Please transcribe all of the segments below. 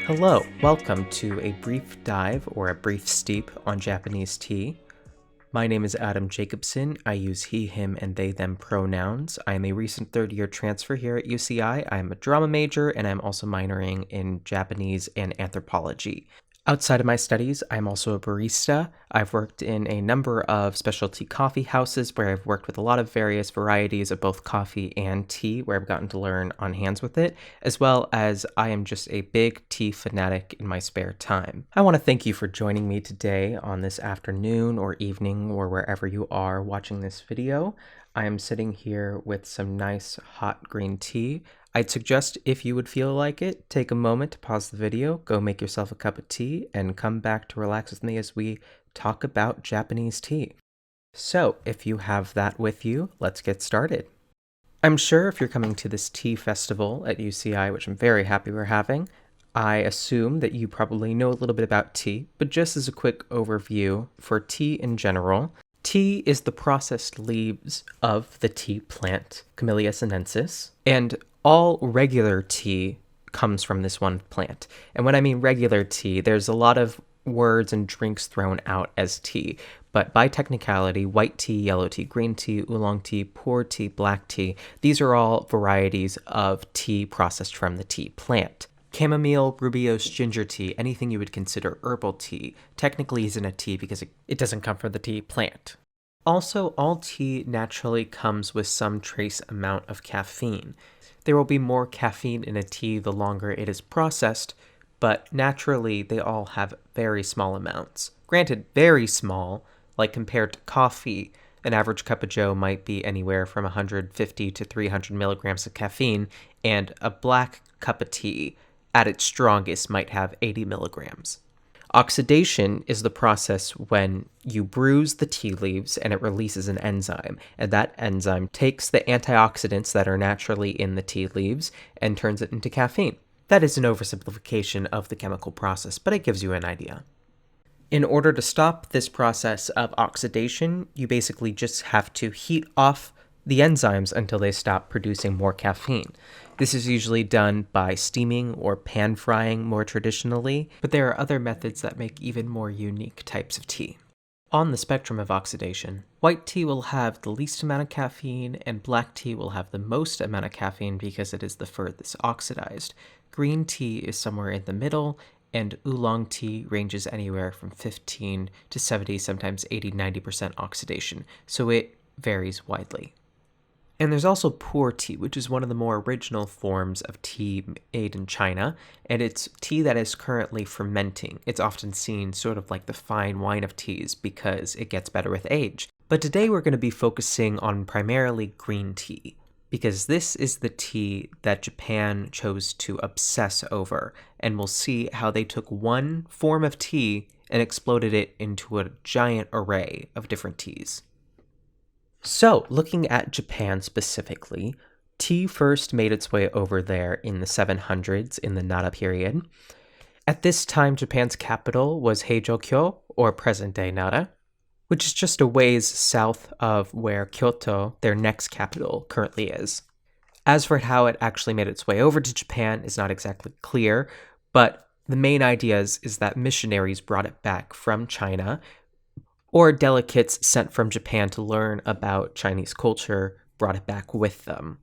Hello, welcome to a brief dive or a brief steep on Japanese tea. My name is Adam Jacobson. I use he, him, and they, them pronouns. I am a recent third-year transfer here at UCI. I am a drama major, and I'm also minoring in Japanese and anthropology. Outside of my studies, I'm also a barista. I've worked in a number of specialty coffee houses where I've worked with a lot of various varieties of both coffee and tea, where I've gotten to learn on hands with it, as well as I am just a big tea fanatic in my spare time. I want to thank you for joining me today on this afternoon or evening or wherever you are watching this video. I am sitting here with some nice hot green tea. I'd suggest if you would feel like it, take a moment to pause the video, go make yourself a cup of tea, and come back to relax with me as we talk about Japanese tea. So, if you have that with you, let's get started. I'm sure if you're coming to this tea festival at UCI, which I'm very happy we're having, I assume that you probably know a little bit about tea, but just as a quick overview for tea in general, tea is the processed leaves of the tea plant, Camellia sinensis, and all regular tea comes from this one plant. And when I mean regular tea, there's a lot of words and drinks thrown out as tea. But by technicality, white tea, yellow tea, green tea, oolong tea, pu'er tea, black tea, these are all varieties of tea processed from the tea plant. Chamomile, rooibos, ginger tea, anything you would consider herbal tea, technically isn't a tea because it doesn't come from the tea plant. Also, all tea naturally comes with some trace amount of caffeine. There will be more caffeine in a tea the longer it is processed, but naturally they all have very small amounts. Granted, very small, like compared to coffee, an average cup of joe might be anywhere from 150 to 300 milligrams of caffeine, and a black cup of tea, at its strongest, might have 80 milligrams. Oxidation is the process when you bruise the tea leaves and it releases an enzyme, and that enzyme takes the antioxidants that are naturally in the tea leaves and turns it into caffeine. That is an oversimplification of the chemical process, but it gives you an idea. In order to stop this process of oxidation, you basically just have to heat off the enzymes until they stop producing more caffeine. This is usually done by steaming or pan frying more traditionally, but there are other methods that make even more unique types of tea. On the spectrum of oxidation, white tea will have the least amount of caffeine and black tea will have the most amount of caffeine because it is the furthest oxidized. Green tea is somewhere in the middle, and oolong tea ranges anywhere from 15 to 70, sometimes 80-90% oxidation, so it varies widely. And there's also pu'er tea, which is one of the more original forms of tea made in China, and it's tea that is currently fermenting. It's often seen sort of like the fine wine of teas because it gets better with age. But today we're going to be focusing on primarily green tea, because this is the tea that Japan chose to obsess over, and we'll see how they took one form of tea and exploded it into a giant array of different teas. So, looking at Japan specifically, tea first made its way over there in the 700s in the Nara period. At this time, Japan's capital was Heijō-kyo, or present-day Nara, which is just a ways south of where Kyoto, their next capital, currently is. As for how it actually made its way over to Japan is not exactly clear, but the main idea is that missionaries brought it back from China, or delegates sent from Japan to learn about Chinese culture brought it back with them.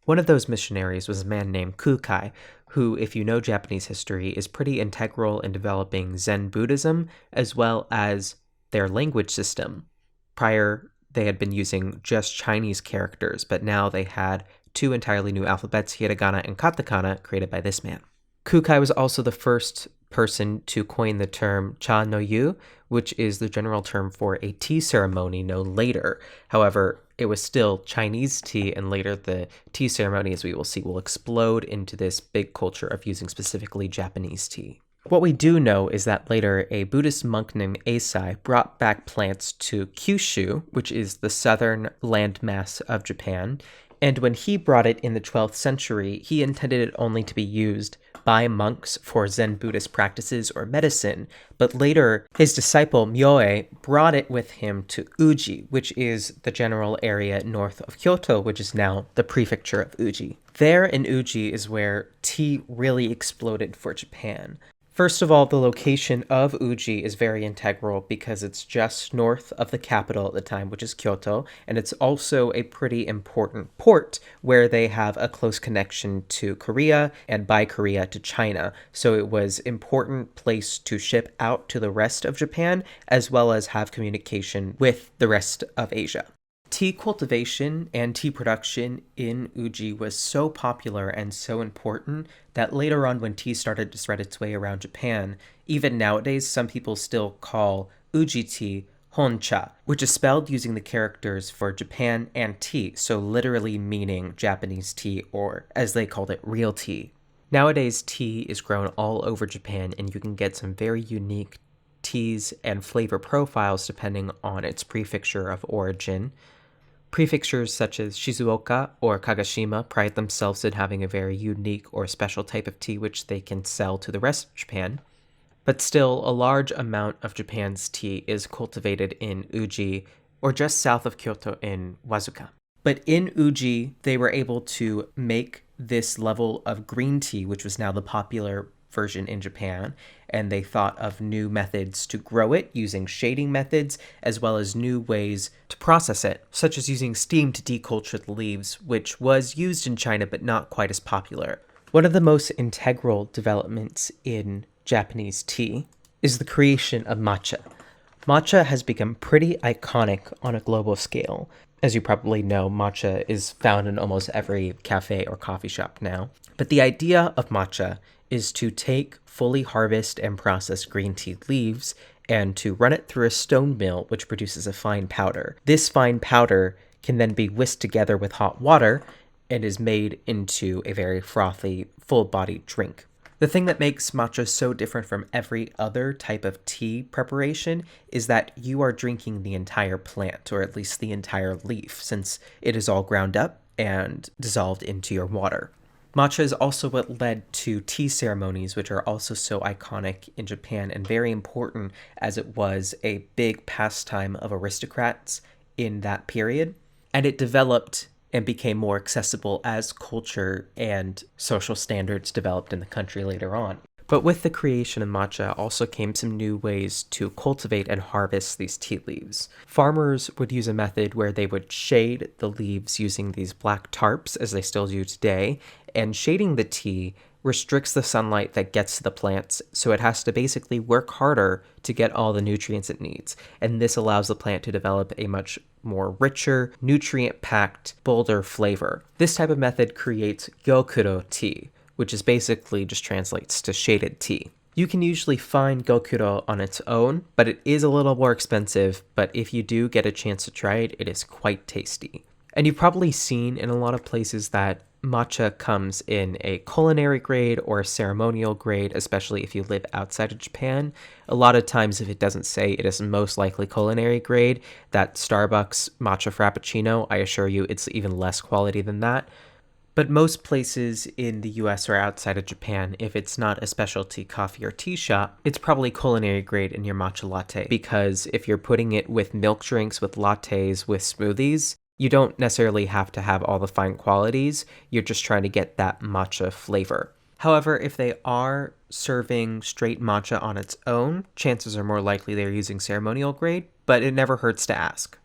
One of those missionaries was a man named Kukai, who, if you know Japanese history, is pretty integral in developing Zen Buddhism as well as their language system. Prior, they had been using just Chinese characters, but now they had two entirely new alphabets, hiragana and katakana, created by this man. Kukai was also the first person to coin the term cha no yu, which is the general term for a tea ceremony known later. However, it was still Chinese tea, and later the tea ceremony, as we will see, will explode into this big culture of using specifically Japanese tea. What we do know is that later a Buddhist monk named Eisai brought back plants to Kyusu, which is the southern landmass of Japan, and when he brought it in the 12th century, he intended it only to be used by monks for Zen Buddhist practices or medicine, but later his disciple Myoe brought it with him to Uji, which is the general area north of Kyoto, which is now the prefecture of Uji. There in Uji is where tea really exploded for Japan. First of all, the location of Uji is very integral because it's just north of the capital at the time, which is Kyoto, and it's also a pretty important port where they have a close connection to Korea and by Korea to China. So it was an important place to ship out to the rest of Japan as well as have communication with the rest of Asia. Tea cultivation and tea production in Uji was so popular and so important that later on, when tea started to spread its way around Japan, even nowadays, some people still call Uji tea Honcha, which is spelled using the characters for Japan and tea, so literally meaning Japanese tea, or as they called it, real tea. Nowadays, tea is grown all over Japan, and you can get some very unique teas and flavor profiles depending on its prefecture of origin. Prefectures such as Shizuoka or Kagashima pride themselves in having a very unique or special type of tea which they can sell to the rest of Japan. But still, a large amount of Japan's tea is cultivated in Uji or just south of Kyoto in Wazuka. But in Uji, they were able to make this level of green tea, which was now the popular version in Japan, and they thought of new methods to grow it using shading methods as well as new ways to process it, such as using steam to deculture the leaves, which was used in China but not quite as popular. One of the most integral developments in Japanese tea is the creation of matcha. Matcha has become pretty iconic on a global scale. As you probably know, matcha is found in almost every cafe or coffee shop now. But the idea of matcha is to take fully harvest and process green tea leaves and to run it through a stone mill, which produces a fine powder. This fine powder can then be whisked together with hot water and is made into a very frothy, full-bodied drink. The thing that makes matcha so different from every other type of tea preparation is that you are drinking the entire plant, or at least the entire leaf, since it is all ground up and dissolved into your water. Matcha is also what led to tea ceremonies, which are also so iconic in Japan and very important as it was a big pastime of aristocrats in that period. And it developed and became more accessible as culture and social standards developed in the country later on. But with the creation of matcha also came some new ways to cultivate and harvest these tea leaves. Farmers would use a method where they would shade the leaves using these black tarps, as they still do today, and shading the tea restricts the sunlight that gets to the plants, so it has to basically work harder to get all the nutrients it needs. And this allows the plant to develop a much more richer, nutrient-packed, bolder flavor. This type of method creates gyokuro tea, which is basically just translates to shaded tea. You can usually find gyokuro on its own, but it is a little more expensive, but if you do get a chance to try it, it is quite tasty. And you've probably seen in a lot of places that matcha comes in a culinary grade or a ceremonial grade, especially if you live outside of Japan. A lot of times, if it doesn't say, it is most likely culinary grade. That Starbucks matcha frappuccino, I assure you, it's even less quality than that. But most places in the US or outside of Japan, if it's not a specialty coffee or tea shop, it's probably culinary grade in your matcha latte. Because if you're putting it with milk drinks, with lattes, with smoothies, you don't necessarily have to have all the fine qualities. You're just trying to get that matcha flavor. However, if they are serving straight matcha on its own, chances are more likely they're using ceremonial grade, but it never hurts to ask.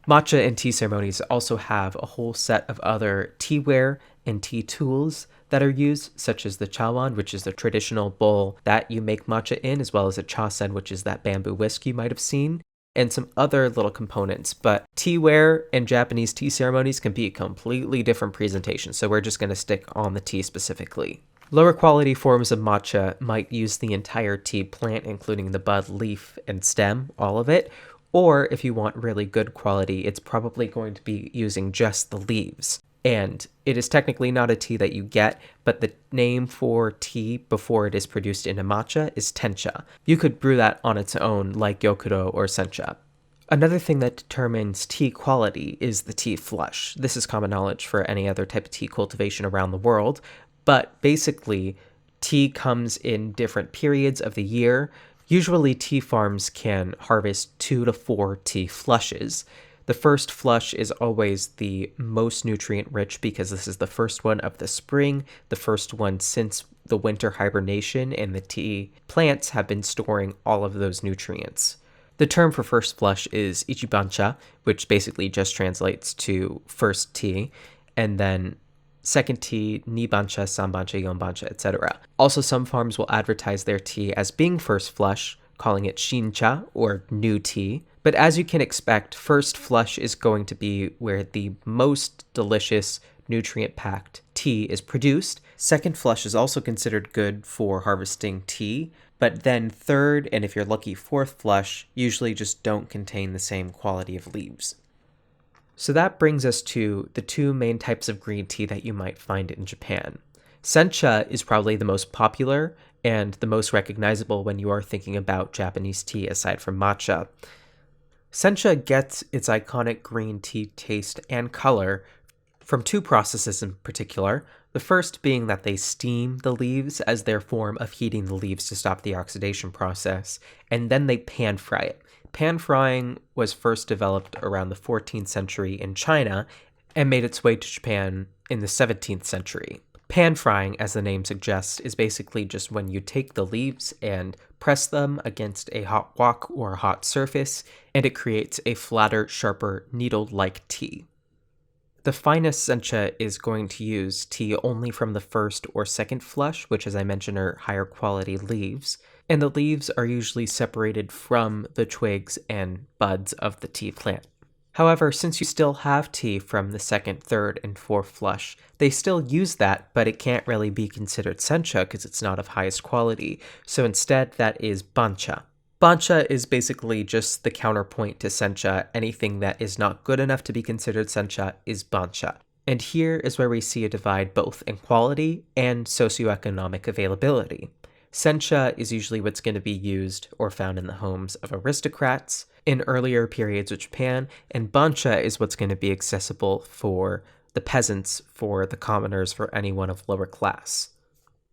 Matcha and tea ceremonies also have a whole set of other teaware and tea tools that are used, such as the chawan, which is the traditional bowl that you make matcha in, as well as a chasen, which is that bamboo whisk you might have seen, and some other little components. But teaware and Japanese tea ceremonies can be a completely different presentation, so we're just going to stick on the tea specifically. Lower quality forms of matcha might use the entire tea plant, including the bud, leaf, and stem, all of it. Or if you want really good quality, it's probably going to be using just the leaves. And it is technically not a tea that you get, but the name for tea before it is produced into matcha is tencha. You could brew that on its own like gyokuro or sencha. Another thing that determines tea quality is the tea flush. This is common knowledge for any other type of tea cultivation around the world, but basically tea comes in different periods of the year. Usually tea farms can harvest 2 to 4 tea flushes. The first flush is always the most nutrient rich because this is the first one of the spring, the first one since the winter hibernation, and the tea plants have been storing all of those nutrients. The term for first flush is ichibancha, which basically just translates to first tea, and then second tea, nibancha, sanbancha, yonbancha, etc. Also, some farms will advertise their tea as being first flush, calling it shincha or new tea. But as you can expect, first flush is going to be where the most delicious, nutrient-packed tea is produced. Second flush is also considered good for harvesting tea, but then third, and if you're lucky, fourth flush, usually just don't contain the same quality of leaves. So that brings us to the two main types of green tea that you might find in Japan. Sencha is probably the most popular and the most recognizable when you are thinking about Japanese tea aside from matcha. Sencha gets its iconic green tea taste and color from two processes in particular. The first being that they steam the leaves as their form of heating the leaves to stop the oxidation process, and then they pan fry it. Pan frying was first developed around the 14th century in China and made its way to Japan in the 17th century. Pan frying, as the name suggests, is basically just when you take the leaves and press them against a hot wok or hot surface, and it creates a flatter, sharper, needle-like tea. The finest sencha is going to use tea only from the first or second flush, which, as I mentioned, are higher quality leaves, and the leaves are usually separated from the twigs and buds of the tea plant. However, since you still have tea from the second, third, and fourth flush, they still use that, but it can't really be considered sencha because it's not of highest quality, so instead that is bancha. Bancha is basically just the counterpoint to sencha. Anything that is not good enough to be considered sencha is bancha. And here is where we see a divide both in quality and socioeconomic availability. Sencha is usually what's going to be used or found in the homes of aristocrats in earlier periods of Japan, and bancha is what's going to be accessible for the peasants, for the commoners, for anyone of lower class.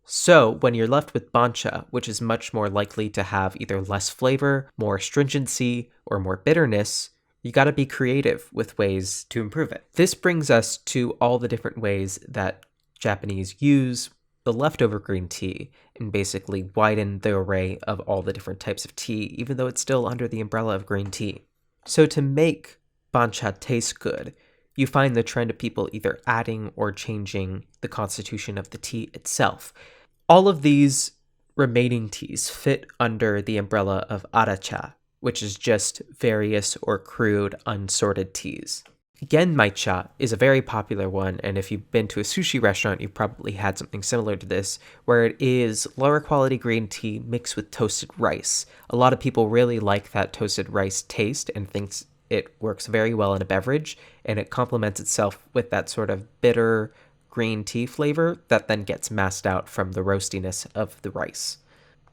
So, when you're left with bancha, which is much more likely to have either less flavor, more astringency, or more bitterness, you gotta be creative with ways to improve it. This brings us to all the different ways that Japanese use the leftover green tea and basically widen the array of all the different types of tea, even though it's still under the umbrella of green tea. So to make bancha taste good, you find the trend of people either adding or changing the constitution of the tea itself. All of these remaining teas fit under the umbrella of aracha, which is just various or crude, unsorted teas. Genmaicha is a very popular one, and if you've been to a sushi restaurant, you've probably had something similar to this, where it is lower quality green tea mixed with toasted rice. A lot of people really like that toasted rice taste and thinks it works very well in a beverage, and it complements itself with that sort of bitter green tea flavor that then gets masked out from the roastiness of the rice.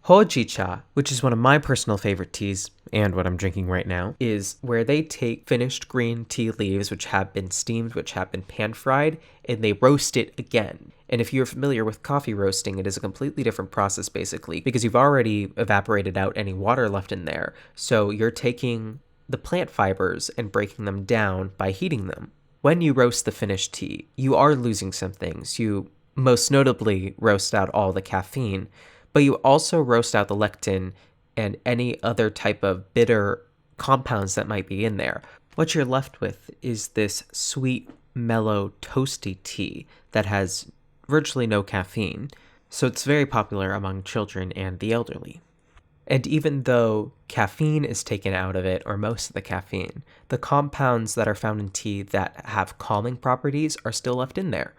Hojicha, which is one of my personal favorite teas, and what I'm drinking right now, is where they take finished green tea leaves, which have been steamed, which have been pan-fried, and they roast it again. And if you're familiar with coffee roasting, it is a completely different process, basically, because you've already evaporated out any water left in there. So you're taking the plant fibers and breaking them down by heating them. When you roast the finished tea, you are losing some things. You most notably roast out all the caffeine, but you also roast out the lectin and any other type of bitter compounds that might be in there. What you're left with is this sweet, mellow, toasty tea that has virtually no caffeine, so it's very popular among children and the elderly. And even though caffeine is taken out of it, or most of the caffeine, the compounds that are found in tea that have calming properties are still left in there.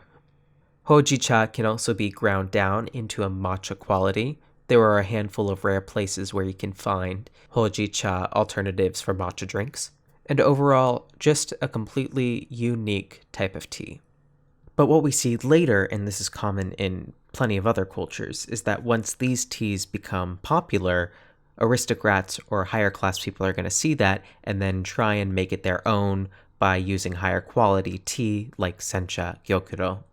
Hojicha can also be ground down into a matcha quality. There are a handful of rare places where you can find hojicha alternatives for matcha drinks. And overall, just a completely unique type of tea. But what we see later, and this is common in plenty of other cultures, is that once these teas become popular, aristocrats or higher class people are going to see that and then try and make it their own by using higher quality tea like Sencha Gyokuro.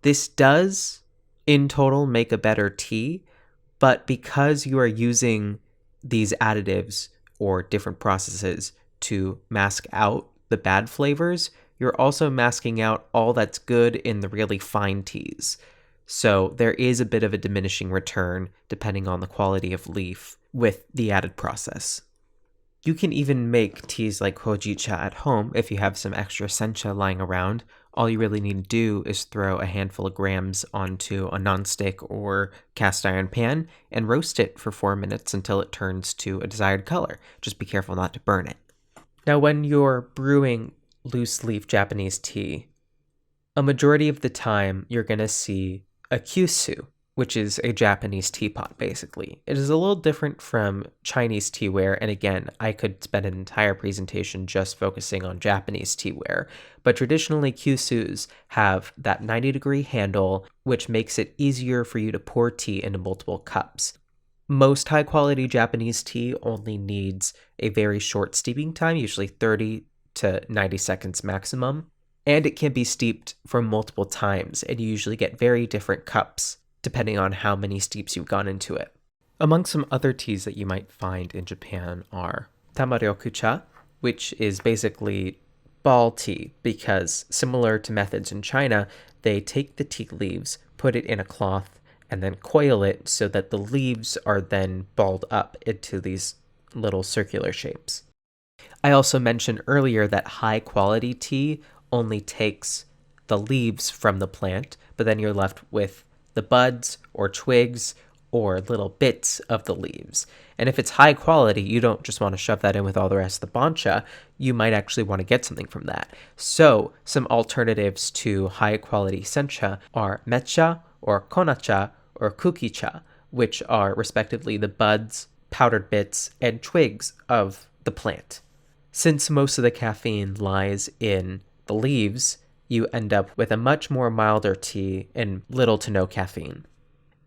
This does, in total, make a better tea, but because you are using these additives or different processes to mask out the bad flavors, you're also masking out all that's good in the really fine teas. So there is a bit of a diminishing return depending on the quality of leaf with the added process. You can even make teas like hojicha at home if you have some extra sencha lying around. All you really need to do is throw a handful of grams onto a nonstick or cast iron pan and roast it for 4 minutes until it turns to a desired color. Just be careful not to burn it. Now, when you're brewing loose leaf Japanese tea, a majority of the time you're going to see a Kyusu, which is a Japanese teapot, basically. It is a little different from Chinese teaware, and again, I could spend an entire presentation just focusing on Japanese teaware, but traditionally Kyusus have that 90-degree handle, which makes it easier for you to pour tea into multiple cups. Most high-quality Japanese tea only needs a very short steeping time, usually 30 to 90 seconds maximum, and it can be steeped for multiple times, and you usually get very different cups depending on how many steeps you've gone into it. Among some other teas that you might find in Japan are tamaryoku-cha, which is basically ball tea, because similar to methods in China, they take the tea leaves, put it in a cloth, and then coil it so that the leaves are then balled up into these little circular shapes. I also mentioned earlier that high quality tea only takes the leaves from the plant, but then you're left with the buds or twigs or little bits of the leaves. And if it's high quality, you don't just want to shove that in with all the rest of the bancha, you might actually want to get something from that. So some alternatives to high quality sencha are Matcha or Konacha or Kukicha, which are respectively the buds, powdered bits, and twigs of the plant. Since most of the caffeine lies in the leaves, you end up with a much more milder tea and little to no caffeine.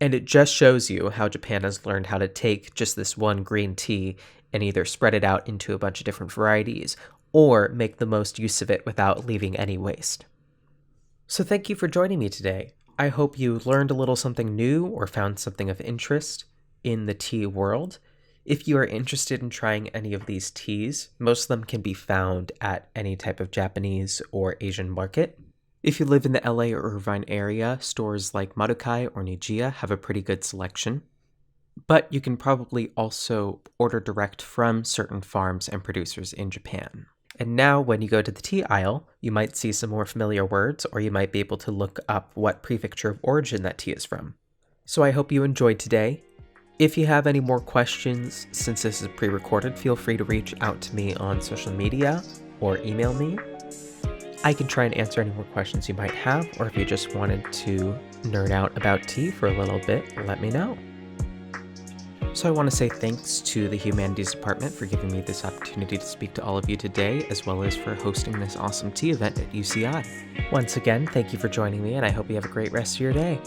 And it just shows you how Japan has learned how to take just this one green tea and either spread it out into a bunch of different varieties or make the most use of it without leaving any waste. So thank you for joining me today. I hope you learned a little something new or found something of interest in the tea world. If you are interested in trying any of these teas, most of them can be found at any type of Japanese or Asian market. If you live in the LA or Irvine area, stores like Marukai or Nijiya have a pretty good selection. But you can probably also order direct from certain farms and producers in Japan. And now when you go to the tea aisle, you might see some more familiar words, or you might be able to look up what prefecture of origin that tea is from. So I hope you enjoyed today. If you have any more questions, since this is pre-recorded, feel free to reach out to me on social media or email me. I can try and answer any more questions you might have, or if you just wanted to nerd out about tea for a little bit, let me know. So I want to say thanks to the Humanities Department for giving me this opportunity to speak to all of you today, as well as for hosting this awesome tea event at UCI. Once again, thank you for joining me, and I hope you have a great rest of your day.